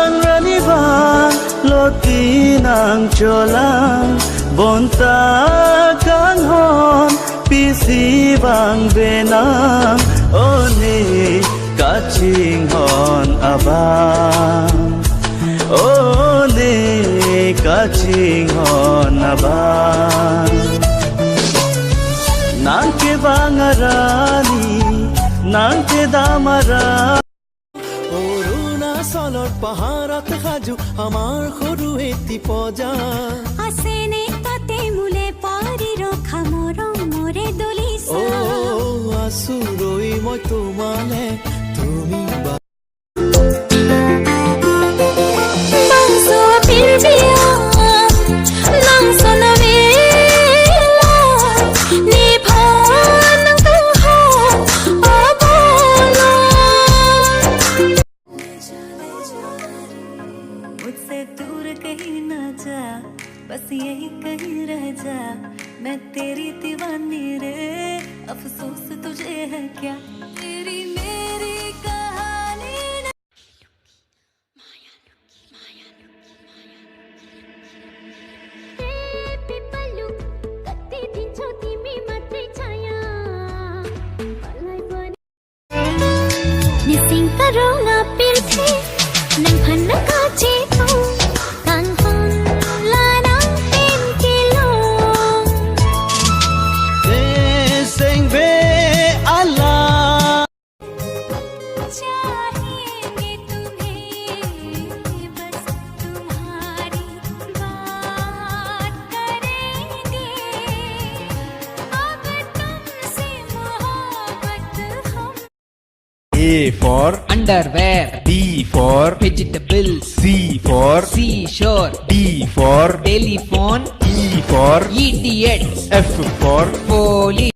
Ranibang loti ng cholang bonta kang hon pisi bang benang oni kaching hon abang oni kaching hon abang nangke bangarani nangke damarani অৰুণাচলৰ পাহাৰত সাজু আমাৰ সৰু এটি পজা আছেনে তাতে মোলে পাৰি ৰখা মৰম মৰে দলিছা আছো ৰৈ মই তোমালে তুমি मुझसे दूर कहीं ना जा बस यही कहीं रह जा मैं तेरी दीवानी रे अफसोस तुझे है क्या तेरी मेरी कहानी Nising karunga pilthi nang phanaka che kang hon la nang ten kilong sing be Allah चाहेंगे तुम्हें बस तुम्हारी बात करेंगे अब तुमसे मोहब्बत हम A for underwear, B for vegetables, C for seashore, D for telephone, E for idiots, F for police.